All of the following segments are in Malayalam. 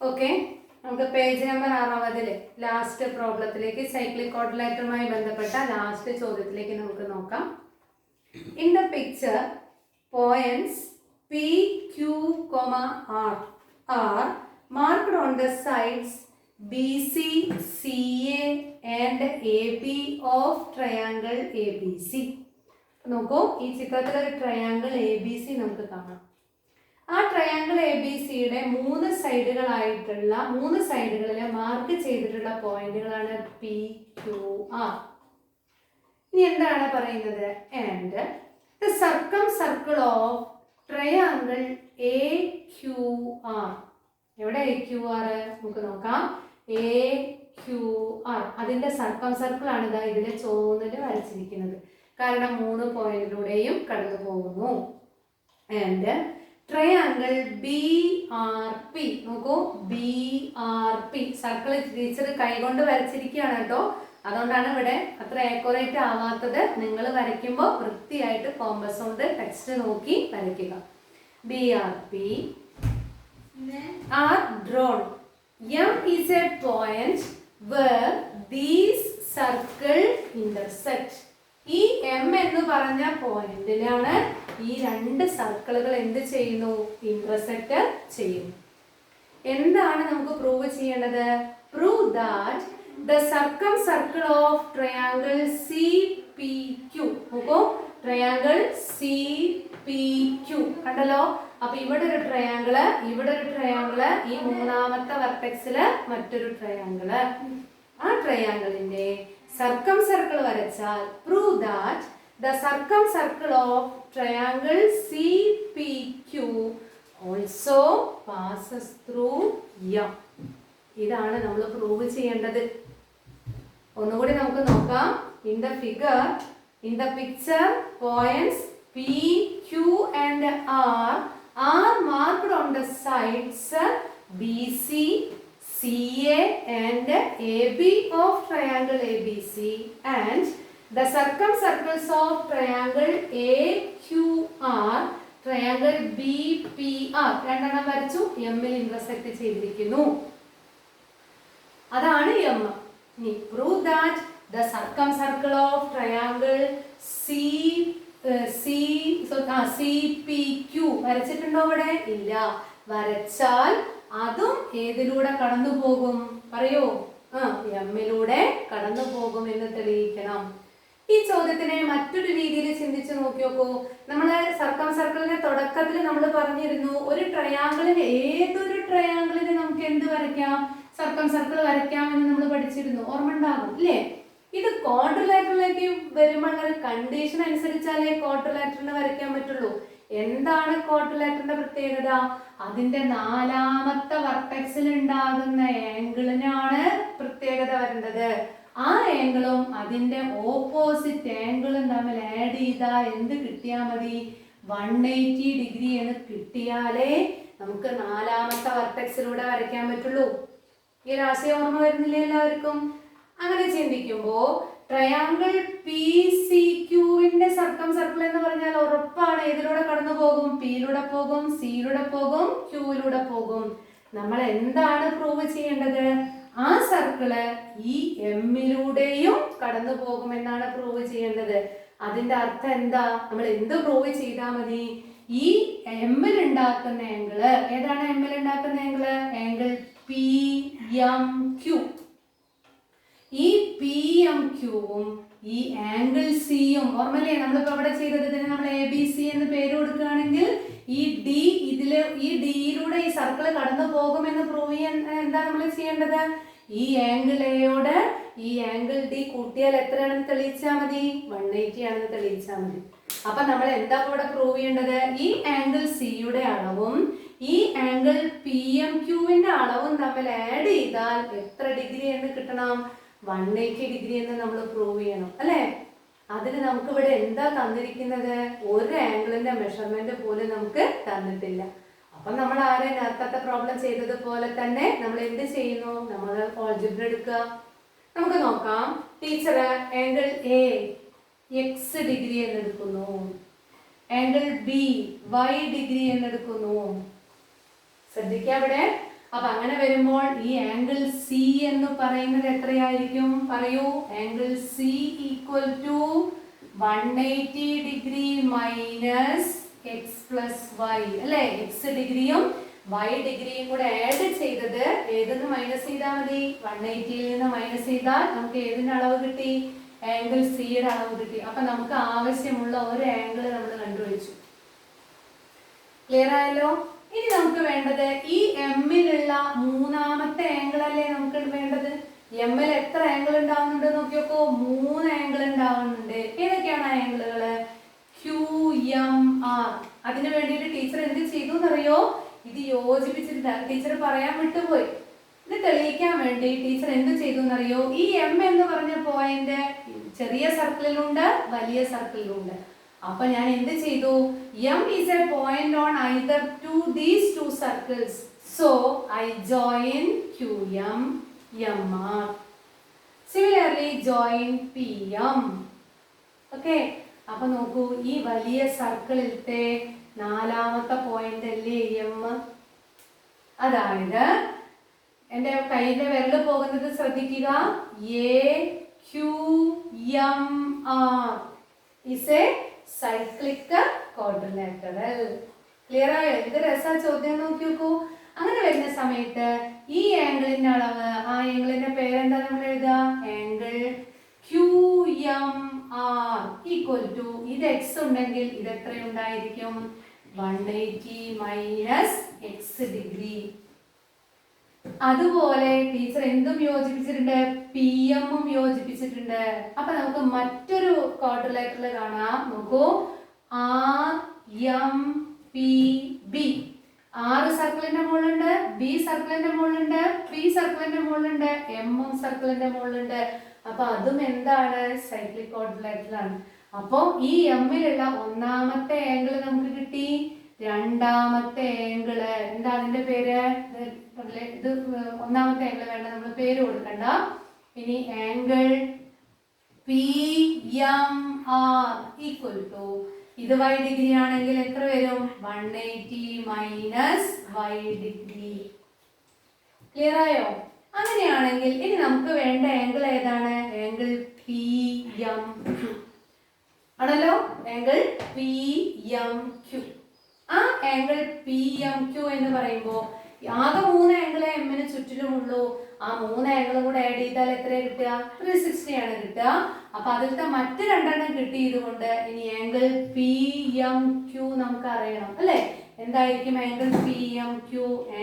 ഓക്കെ, നമുക്ക് പേജ് നമ്പർ 60 ലാസ്റ്റ് പ്രോബ്ലത്തിലേക്ക് സൈക്ലിക് ക്വാഡ്രിലേറ്ററുമായി ബന്ധപ്പെട്ട ലാസ്റ്റ് ചോദ്യത്തിലേക്ക് നമുക്ക് നോക്കാം. In the picture points P, Q, R are marked on the sides BC, CA and AB of triangle ABC. നോക്കൂ, ഈ ചിത്രത്തിൽ ഒരു ട്രയാങ്കിൾ ABC നമുക്ക് കാണാം. ആ ട്രയാങ്കിൾ ABCയുടെ മൂന്ന് സൈഡുകളിൽ മാർക്ക് ചെയ്തിട്ടുള്ള പോയിന്റുകളാണ് P, Q, R. ഇനി എന്താണ് പറയുന്നത്? And the circle of triangle AQR. എവിടെ AQR? നമുക്ക് നോക്കാം. AQR അതിന്റെ സർക്കിൾ ആണ് ഇതാ ഇതിലെ ചുവന്നില് വരച്ചിരിക്കുന്നത്. കാരണം 3 പോയിന്റിലൂടെയും കടന്നു പോകുന്നു. And triangle BRP. നോക്കൂ, BRP സർക്കിൾ ടീച്ചർ കൈകൊണ്ട് വരച്ചിരിക്കുകയാണ് കേട്ടോ. അതുകൊണ്ടാണ് ഇവിടെ അത്ര ആക്യുറേറ്റ് ആവാത്തത്. നിങ്ങൾ വരയ്ക്കുമ്പോൾ വൃത്തിയായിട്ട് കോമ്പസ് കൊണ്ട് ടെക്സ്റ്റ് നോക്കി വരയ്ക്കുക. BRP are drawn. M is a point where these circle intersect. ഈ M എന്ന് പറഞ്ഞ പോയിന്റിലാണ് ഈ രണ്ട് സർക്കിളുകൾ എന്ത് ചെയ്യുന്നു? ഇന്റർസെക്റ്റ് ചെയ്യുന്നു. എന്താണ് നമുക്ക് പ്രൂവ് ചെയ്യേണ്ടത്? Prove that the circle of triangle CPQ. നോക്കൂ, ട്രയാങ്കിൾ CPQ കണ്ടല്ലോ. അപ്പൊ ഇവിടെ ഒരു ട്രയാങ്കിള്, ഇവിടെ ഒരു ട്രയാങ്കിള്, ഈ മൂന്നാമത്തെ വെർട്ടെക്സില് മറ്റൊരു ട്രയാങ്കിള്. ആ ട്രയാങ്കിളിന്റെ സർക്കിൾ വരച്ചാൽ prove that the circle of triangle CPQ also passes through M. ഇതാണ് നമ്മൾ പ്രൂവ് ചെയ്യേണ്ടത്. ഒന്നുകൂടി നമുക്ക് നോക്കാം. In the picture points P, Q and R are marked on the sides BC, CA and AB of triangle ABC, and the circles of triangle AQR, triangle BPR രണ്ടെണ്ണം വരച്ചു, M ൽ ഇന്റർസെക്റ്റ് ചെയ്തിരിക്കുന്നു. അതാണ് M. ഇനി prove that the circle of triangle CPQ വരച്ചിട്ടുണ്ടോ? ഇവിടെ ഇല്ല. വരച്ചാൽ അതും ഏതിലൂടെ കടന്നു പോകും? പറയൂ. എമ്മിലൂടെ കടന്നു പോകും എന്ന് തെളിയിക്കണം. ഈ ചോദ്യത്തിനെ മറ്റൊരു രീതിയിൽ ചിന്തിച്ചു നോക്കി നോക്കൂ. നമ്മള് സർക്കിളിന്റെ തുടക്കത്തിൽ നമ്മൾ പറഞ്ഞിരുന്നു, ഒരു ട്രയാങ്കിളിന് ഏതൊരു ട്രയാങ്കിളിന് നമുക്ക് എന്ത് വരയ്ക്കാം? സർക്കിൾ വരയ്ക്കാം എന്ന് നമ്മൾ പഠിച്ചിരുന്നു. ഓർമ്മ ഉണ്ടാകും അല്ലേ? ഇത് ക്വാഡ്രിലേറ്ററിലേക്ക് വരുമ്പോൾ കണ്ടീഷൻ അനുസരിച്ചാലേ ക്വാഡ്രിലേറ്ററിന് വരയ്ക്കാൻ പറ്റുള്ളൂ. എന്താണ് ക്വാഡ്രിലേറ്ററിന്റെ പ്രത്യേകത? അതിന്റെ നാലാമത്തെ വെർട്ടെക്സിൽ ഉണ്ടാകുന്ന ആംഗിളിനാണ് പ്രത്യേകത വരേണ്ടത്. ആ ആംഗിളും അതിന്റെ ഓപ്പോസിറ്റ് ആംഗിളും തമ്മിൽ ആഡ് ചെയ്താൽ എന്ത് കിട്ടിയാൽ മതി? 180 ഡിഗ്രി എന്ന് കിട്ടിയാലേ നമുക്ക് നാലാമത്തെ വെർട്ടെക്സിലൂടെ വരയ്ക്കാൻ പറ്റുള്ളൂ. ഈ ആശയം ഓർമ്മ വരുന്നില്ലേ എല്ലാവർക്കും? അങ്ങനെ ചിന്തിക്കുമ്പോ ട്രയാങ്കിൾ PCQവിന്റെ സർക്കിൾ എന്ന് പറഞ്ഞാൽ ഉറപ്പാണ് ഏതിലൂടെ കടന്നു പോകും? Pയിലൂടെ പോകും, Cയിലൂടെ പോകും, Qയിലൂടെ പോകും. നമ്മൾ എന്താണ് പ്രൂവ് ചെയ്യേണ്ടത്? ആ സർക്കിള് ഈ എമ്മിലൂടെയും കടന്നു പോകുമെന്നാണ് പ്രൂവ് ചെയ്യേണ്ടത്. അതിന്റെ അർത്ഥം എന്താ? നമ്മൾ എന്ത് പ്രൂവ് ചെയ്താൽ മതി? ഈ എമ്മിൽ ഉണ്ടാക്കുന്ന ആംഗിള് ഏതാണ്? എമ്മിൽ ഉണ്ടാക്കുന്ന ആംഗിൾ PMQ. ഈ PMQവും ഈ ആംഗിൾ സിയും ഓർമ്മല്ലേ നമ്മളിപ്പോ ഇവിടെ ചെയ്തത്? ഇതിന് നമ്മൾ ABC എന്ന് പേര് കൊടുക്കുകയാണെങ്കിൽ ഈ ഡിയിലൂടെ ഈ സർക്കിൾ കടന്നു പോകുമെന്ന് പ്രൂവ് ചെയ്യാൻ എന്താ നമ്മൾ ചെയ്യേണ്ടത്? ഈ ആംഗിൾ എയോട് ഈ ആംഗിൾ ഡി കൂട്ടിയാൽ എത്രയാണെന്ന് തെളിയിച്ചാൽ മതി? 180 ആണെന്ന് തെളിയിച്ചാൽ മതി. അപ്പൊ നമ്മൾ എന്താ ഇവിടെ പ്രൂവ് ചെയ്യേണ്ടത്? ഈ ആംഗിൾ സിയുടെ അളവും ഈ ആംഗിൾ PMQവിന്റെ അളവും തമ്മിൽ ആഡ് ചെയ്താൽ എത്ര ഡിഗ്രി എന്ന് കിട്ടണം? 180 ഡിഗ്രി എന്ന് നമ്മൾ പ്രൂവ് ചെയ്യണം അല്ലേ? അതിന് നമുക്ക് ഇവിടെ എന്താ തന്നിരിക്കുന്നത്? ഒരു ആംഗിളിന്റെ മെഷർമെന്റ് പോലും നമുക്ക് തന്നിട്ടില്ല. അപ്പൊ നമ്മൾ നേരത്തെ പ്രോബ്ലം ചെയ്തതുപോലെ തന്നെ നമ്മൾ എന്ത് ചെയ്യുന്നു? നമ്മൾ ആൾജിബ്ര എടുക്കുക. നമുക്ക് നോക്കാം. Teacher angle A X degree എന്ന് എടുക്കുന്നു, ആംഗിൾ B Y ഡിഗ്രി എന്ന് എടുക്കുന്നു. ശ്രദ്ധിക്കുക, ഇവിടെ അപ്പൊ അങ്ങനെ വരുമ്പോൾ ഈ ആംഗിൾ സി എന്ന് പറയുന്നത് എത്രയായിരിക്കും? പറയൂ. Angle C equal to 180 degree minus X plus Y അല്ലെ? എക്സ് ഡിഗ്രിയും y ഡിഗ്രിയും കൂടെ ആഡ് ചെയ്തത് ഏതെന്ന് മൈനസ് ചെയ്താൽ മതി? 180 നിന്ന് മൈനസ് ചെയ്താൽ നമുക്ക് ഏതിന്റെ അളവ് കിട്ടി? ആംഗിൾ സിയുടെ അളവ് കിട്ടി. അപ്പൊ നമുക്ക് ആവശ്യമുള്ള ഒരു ആംഗിൾ നമ്മൾ കണ്ടുപിടിച്ചു. ക്ലിയർ ആയല്ലോ? ഇനി നമുക്ക് വേണ്ടത് ഈ എമ്മിലുള്ള മൂന്നാമത്തെ ആംഗിൾ അല്ലേ നമുക്ക് വേണ്ടത്? എമ്മിൽ എത്ര ആംഗിൾ ഉണ്ടാവുന്നുണ്ട് നോക്കിയോക്കോ. 3 ആംഗിൾ ഉണ്ടാവുന്നുണ്ട്. ഏതൊക്കെയാണ് ആംഗിളുകള്? Q M R. അതിനു വേണ്ടിയിട്ട് ടീച്ചർ എന്ത് ചെയ്തു എന്നറിയോ? ഇത് യോജിപ്പിച്ചിട്ട് ടീച്ചർ പറയാൻ വിട്ടുപോയി. ഇത് തെളിയിക്കാൻ വേണ്ടി ടീച്ചർ എന്ത് ചെയ്തു എന്നറിയോ? ഈ എം എന്ന് പറഞ്ഞ പോയിന്റ് ചെറിയ സർക്കിളിലുണ്ട്, വലിയ സർക്കിളിലുണ്ട്. അപ്പൊ ഞാൻ എന്ത് ചെയ്തു? M is a point on either these two circles. So I join QM, MR. Similarly join PM. Okay. അപ്പൊ നോക്കൂ, ഈ വലിയ സർക്കിളിലത്തെ നാലാമത്തെ പോയിന്റ് അല്ലേ M? അതായത് എന്റെ കയ്യിന്റെ വിരല് പോകുന്നത് ശ്രദ്ധിക്കുക. AQMR is a cyclic quadrilateral. Clear ആയോ? എന്ത് രസാ ചോദ്യം നോക്കി നോക്കൂ. അങ്ങനെ വരുന്ന സമയത്ത് ഈ ആംഗിളിന്റെ അളവ്, ആ ആംഗിളിന്റെ പേരെന്താ നമ്മൾ എഴുതുക? ആംഗിൾ QMR ഈക്വൽ ടു, ഇത് എക്സ് ഉണ്ടെങ്കിൽ ഇത് എത്രയുണ്ടായിരിക്കും? 180 മൈനസ് എക്സ് ഡിഗ്രി. അതുപോലെ ടീച്ചർ എന്തും യോജിപ്പിച്ചിട്ടുണ്ട്? പി എമ്മും യോജിപ്പിച്ചിട്ടുണ്ട്. അപ്പൊ നമുക്ക് മറ്റൊരു ക്വാഡ്രിലാറ്ററൽ കാണാം. നോക്കൂ, RMPB. R സർക്കിളിന്റെ മുകളിലുണ്ട്, ബി സർക്കിളിന്റെ മുകളിലുണ്ട്, പി സർക്കിളിന്റെ മുകളിലുണ്ട്, എമ്മും സർക്കിളിന്റെ മുകളിലുണ്ട്. അപ്പൊ അതും എന്താണ്? സൈക്ലിക് ക്വാഡ്രിലാറ്ററൽ ആണ്. അപ്പൊ ഈ എമ്മിലുള്ള ഒന്നാമത്തെ ആംഗിൾ നമുക്ക് കിട്ടി. രണ്ടാമത്തെ ആംഗിള് എന്താ അതിന്റെ പേര്? ഇത് ഒന്നാമത്തെ ആംഗിൾ വേണ്ട, നമ്മൾ പേര് കൊടുക്കണ്ട. ഇനി ആംഗിൾ PMR ഈക്വൽ ടു, ഇത് y ഡിഗ്രി ആണെങ്കിൽ എത്ര വരും? 180 മൈനസ് y ഡിഗ്രി. ക്ലിയർ ആയോ? അങ്ങനെയാണെങ്കിൽ ഇനി നമുക്ക് വേണ്ട ആംഗിൾ ഏതാണ്? ആംഗിൾ PMQ ആണല്ലോ. Angle PMQ. ആ ആംഗിൾ PMQ എന്ന് പറയുമ്പോൾ ആകെ 3 ആംഗിളേ എമ്മിന് ചുറ്റിലുമുള്ളൂ. ആ 3 ആംഗിളും കൂടെ ആഡ് ചെയ്താൽ എത്രയാണ് കിട്ടുക? 360 ആണ് കിട്ടുക. അപ്പൊ അതിലത്തെ മറ്റ് 2 എണ്ണം കിട്ടിയതുകൊണ്ട് ഇനി ആംഗിൾ PMQ നമുക്ക് അറിയണം അല്ലെ? എന്തായിരിക്കും angle PMQ?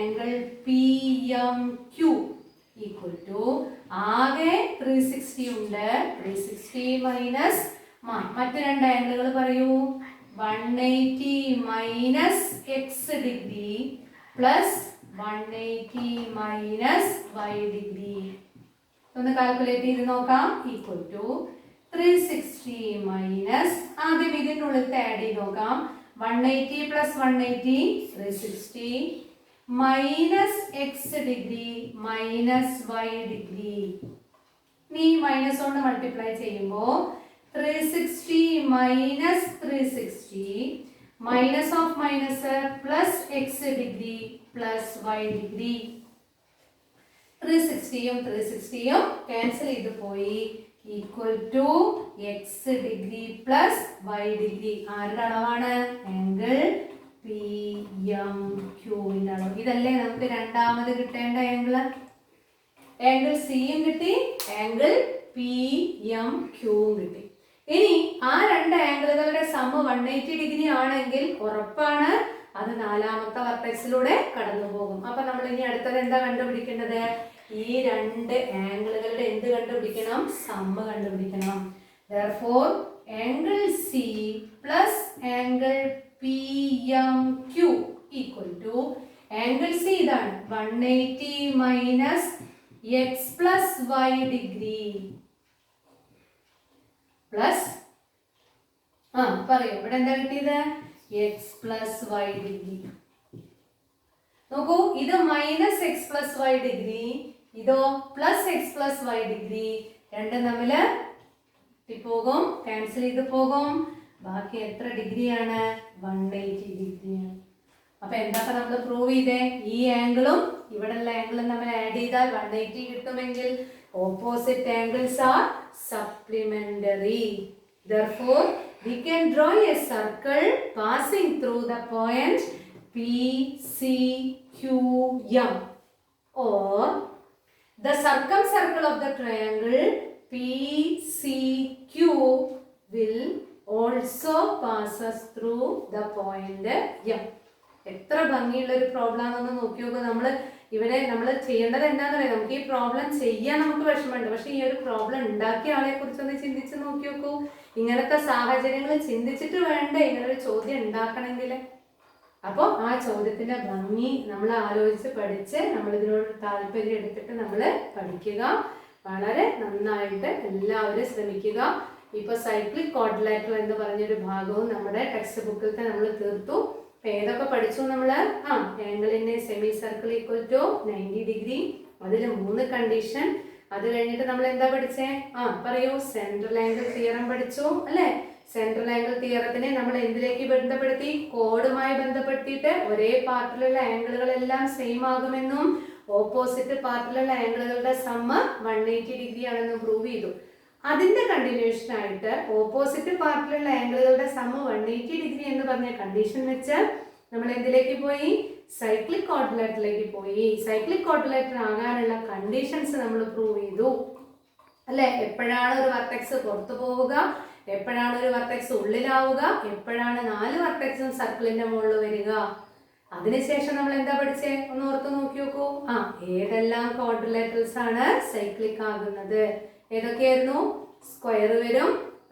Angle PMQ equal to, ആകെ 360 ഉണ്ട്, 360 മൈനസ് മറ്റ് 2 ആംഗിളുകൾ പറയൂ. 180 minus x degree plus 180 minus y degree. ഒന്ന് കാൽക്കുലേറ്റ് ചെയ്ത് നോക്കാം. ഈക്വൽ ടു 360 മൈനസ്, ആദ്യം ഇതിനുള്ളിൽ ആഡ് ചെയ്ത് നോക്കാം. 180 plus 180 360 minus x degree minus y degree. നീ മൈനസ് കൊണ്ട് മൾട്ടിപ്ലൈ ചെയ്യുമ്പോൾ 360 minus 360 minus of minus plus x degree plus y degree. 360യും 360യും ക്യാൻസൽ ചെയ്ത് പോയി. Equal to x degree plus y degree. ആരുടെ അളവാണ്? ആംഗിൾ PMQ ന്റെ അളവ്. ഇതല്ലേ നമുക്ക് രണ്ടാമത് കിട്ടേണ്ട ആംഗിൾ. ആംഗിൾ സിയും കിട്ടി, ആംഗിൾ PMQവും കിട്ടി. ഇനി ആ 2 ആംഗിളുകളുടെ സം 180 ഡിഗ്രി ആണെങ്കിൽ ഉറപ്പാണ് അത് നാലാമത്തെ വെർട്ടെക്സിലൂടെ കടന്നു പോകും. അപ്പൊ നമ്മൾ ഇനി അടുത്തത് എന്താ കണ്ടുപിടിക്കേണ്ടത്? ഈ 2 ആംഗിളുകളുടെ എന്ത് കണ്ടുപിടിക്കണം? സം കണ്ടുപിടിക്കണം. Therefore angle C plus angle PMQ equal to, angle C ഇതാണ് 180 minus X plus y degree plus, പറയൂ ഇവിടെ എന്താ കിട്ടിയത്? X plus y degree. നോക്കൂ, ഇത് minus X plus y degree, ഇതോ plus x plus y degree. രണ്ടും തമ്മില് പോകും, ക്യാൻസൽ ചെയ്ത് പോകും. ബാക്കി എത്ര ഡിഗ്രിയാണ്? 180 ഡിഗ്രിയാണ്. അപ്പൊ എന്താ നമ്മൾ പ്രൂവ് ചെയ്തേ? ഈ ആംഗിളും ഇവിടെയുള്ള ആംഗിളും നമ്മൾ ആഡ് ചെയ്താൽ 180 കിട്ടുമെങ്കിൽ opposite angles are supplementary. Therefore, we can draw a circle passing through the point PCQM, or the circumcircle of the triangle PCQ will also pass us through the point M. എത്ര ഭംഗിയുള്ള ഒരു പ്രോബ്ലം ആണെന്ന് നോക്കി നോക്കുക. നമ്മൾ ചെയ്യേണ്ടത് എന്താണെന്ന് പറയാം. നമുക്ക് ഈ പ്രോബ്ലം ചെയ്യാൻ നമുക്ക് വിഷമമുണ്ട്, പക്ഷെ ഈ ഒരു പ്രോബ്ലം ഉണ്ടാക്കിയ ആളെ കുറിച്ചൊന്ന് ചിന്തിച്ച് നോക്കി നോക്കൂ. ഇങ്ങനത്തെ സാഹചര്യങ്ങൾ ചിന്തിച്ചിട്ട് വേണ്ടേ ഇങ്ങനൊരു ചോദ്യം ഉണ്ടാക്കണമെങ്കിൽ. അപ്പോൾ ആ ചോദ്യത്തിന്റെ ഭംഗി നമ്മൾ ആലോചിച്ച് പഠിച്ച് നമ്മൾ ഇതിനോട് താല്പര്യം എടുത്തിട്ട് നമ്മൾ പഠിക്കുക. വളരെ നന്നായിട്ട് എല്ലാവരും ശ്രമിക്കുക. ഇപ്പോൾ സൈക്ലിക് ക്വാഡ്രിലാറ്ററൽ എന്ന് പറഞ്ഞൊരു ഭാഗവും നമ്മുടെ ടെക്സ്റ്റ് ബുക്കിലത്തെ നമ്മൾ തീർത്തു. ഏതൊക്കെ പഠിച്ചു നമ്മൾ? Angle in a semicircle equal to 90 degree, അതിൽ 3 കണ്ടീഷൻ. അത് കഴിഞ്ഞിട്ട് നമ്മൾ എന്താ പഠിച്ചേ? പറയൂ. സെൻട്രൽ ആംഗിൾ തിയറം പഠിച്ചു അല്ലേ? സെൻട്രൽ ആംഗിൾ തിയറത്തിനെ നമ്മൾ എന്തിലേക്ക് ബന്ധപ്പെടുത്തി? കോഡുമായി ബന്ധപ്പെടുത്തിയിട്ട് ഒരേ പാർട്ടിലുള്ള ആംഗിളുകളെല്ലാം സെയിം ആകുമെന്നും ഓപ്പോസിറ്റ് പാർട്ടിലുള്ള ആംഗിളുകളുടെ സമ്മ് 180 ഡിഗ്രി ആണെന്നും പ്രൂവ് ചെയ്തു. അതിന്റെ കണ്ടിന്യൂഷൻ ആയിട്ട് ഓപ്പോസിറ്റ് പാർട്ടിലുള്ള ആംഗിളുകളുടെ സമ്മ് 180 ഡിഗ്രി എന്ന് പറഞ്ഞ കണ്ടീഷൻ വെച്ച് നമ്മൾ എന്തിലേക്ക് പോയി? സൈക്ലിക് ക്വാഡ്രിലാറ്ററിലേക്ക് പോയി. സൈക്ലിക് ക്വാഡ്രിലാറ്റർ ആകാനുള്ള കണ്ടീഷൻസ് നമ്മൾ പ്രൂവ് ചെയ്തു അല്ലെ? എപ്പോഴാണ് ഒരു വർട്ടെക്സ് പുറത്തു പോവുക, എപ്പോഴാണ് ഒരു വർട്ടെക്സ് ഉള്ളിലാവുക, എപ്പോഴാണ് 4 വർട്ടെക്സും സർക്കിളിന്റെ മുകളിൽ വരിക. അതിനുശേഷം നമ്മൾ എന്താ പഠിച്ചേ? ഒന്ന് ഓർത്ത് നോക്കി നോക്കൂ. ഏതെല്ലാം ക്വാഡ്രിലാറ്ററൽസ് ആണ് സൈക്ലിക് ആകുന്നത്? ഏതൊക്കെയായിരുന്നു? സ്ക്വയർ വരും,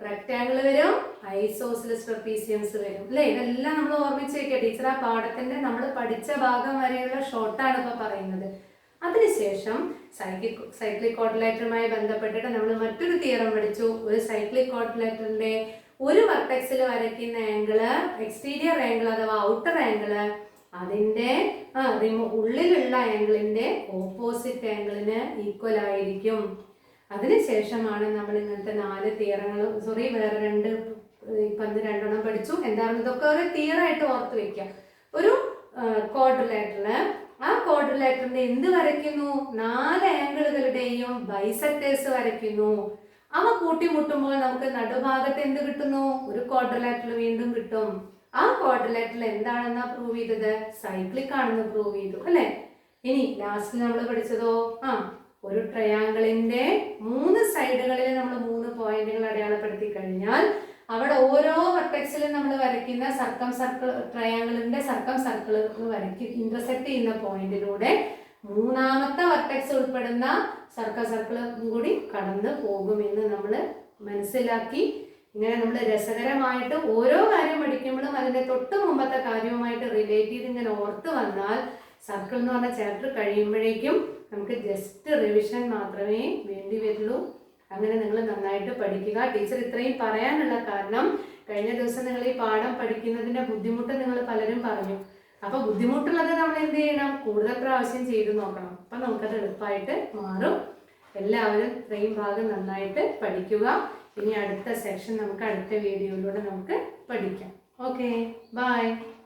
റെക്ടാംഗിൾ വരും, ഐസോസിലസ് ട്രപ്പീസിയംസ് വരും അല്ലേ? ഇതെല്ലാം നമ്മൾ ഓർമ്മിച്ച് വെക്കുക. ടീച്ചർ ആ പാഠത്തിന്റെ നമ്മൾ പഠിച്ച ഭാഗം വരെയുള്ള ഷോർട്ടാണ് ഇപ്പൊ പറയുന്നത്. അതിനുശേഷം സൈക്ലിക് ക്വാഡ്രിലാറ്ററുമായി ബന്ധപ്പെട്ടിട്ട് നമ്മൾ മറ്റൊരു തിയറം പഠിച്ചു. ഒരു സൈക്ലിക് ക്വാഡ്രിലാറ്ററിന്റെ ഒരു വർട്ടെക്സിൽ വരയ്ക്കുന്ന ആംഗിള്, എക്സ്റ്റീരിയർ ആംഗിൾ അഥവാ ഔട്ടർ ആംഗിള്, അതിന്റെ ഉള്ളിലുള്ള ആംഗിളിന്റെ ഓപ്പോസിറ്റ് ആംഗിളിന് ഈക്വൽ ആയിരിക്കും. അതിനുശേഷമാണ് നമ്മൾ ഇങ്ങനത്തെ 4 തിയറങ്ങൾ, വേറെ 2 രണ്ടെണ്ണം പഠിച്ചു. എന്താണ് ഇതൊക്കെ? ഒരു തിയറായിട്ട് ഓർത്ത് വെക്കുക. ഒരു ക്വാഡ്രിലാറ്ററില് ആ ക്വാഡ്രിലാറ്ററിന്റെ എന്ത് വരയ്ക്കുന്നു? 4 ആംഗിളുകളുടെയും ബൈസെക്ടേഴ്സ് വരയ്ക്കുന്നു. അവ കൂട്ടിമുട്ടുമ്പോൾ നമുക്ക് നടുഭാഗത്ത് എന്ത് കിട്ടുന്നു? ഒരു ക്വാഡ്രിലാറ്ററൽ വീണ്ടും കിട്ടും. ആ ക്വാഡ്രിലാറ്ററൽ എന്താണെന്നാ പ്രൂവ് ചെയ്തത്? സൈക്ലിക് ആണെന്ന് പ്രൂവ് ചെയ്തു അല്ലെ? ഇനി ലാസ്റ്റ് നമ്മൾ പഠിച്ചതോ? ഒരു ട്രയാങ്കിളിന്റെ 3 സൈഡുകളിൽ നമ്മൾ 3 പോയിന്റുകൾ അടയാളപ്പെടുത്തി കഴിഞ്ഞാൽ അവിടെ ഓരോ വെർട്ടെക്സിലും നമ്മൾ വരയ്ക്കുന്ന ട്രയാങ്കിളിന്റെ സർക്കിൾ ഇന്റർസെക്ട് ചെയ്യുന്ന പോയിന്റിലൂടെ 3ാമത്തെ വെർട്ടെക്സ് ഉൾപ്പെടുന്ന സർക്കിളും കൂടി കടന്നു പോകുമെന്ന് നമ്മൾ മനസ്സിലാക്കി. ഇങ്ങനെ നമ്മൾ രസകരമായിട്ട് ഓരോ കാര്യം പഠിക്കുമ്പോഴും അതിന്റെ തൊട്ട് മുമ്പത്തെ കാര്യവുമായിട്ട് റിലേറ്റ് ചെയ്ത് ഇങ്ങനെ ഓർത്ത് വന്നാൽ സർക്കിൾ എന്ന് പറഞ്ഞ ചാപ്റ്റർ കഴിയുമ്പോഴേക്കും നമുക്ക് ജസ്റ്റ് റിവിഷൻ മാത്രമേ വേണ്ടി വരുള്ളൂ. അങ്ങനെ നിങ്ങൾ നന്നായിട്ട് പഠിക്കുക. ടീച്ചർ ഇത്രയും പറയാനുള്ള കാരണം കഴിഞ്ഞ ദിവസം നിങ്ങൾ ഈ പാഠം പഠിക്കുന്നതിന്റെ ബുദ്ധിമുട്ട് നിങ്ങൾ പലരും പറഞ്ഞു. അപ്പൊ ബുദ്ധിമുട്ടുള്ളത് നമ്മൾ എന്ത് ചെയ്യണം? കൂടുതൽ പ്രാവശ്യം ചെയ്ത് നോക്കണം. അപ്പൊ നമുക്കത് എളുപ്പമായിട്ട് മാറും. എല്ലാവരും ഇത്രയും ഭാഗം നന്നായിട്ട് പഠിക്കുക. ഇനി അടുത്ത സെക്ഷൻ നമുക്ക് അടുത്ത വീഡിയോയിലൂടെ നമുക്ക് പഠിക്കാം. Okay, by.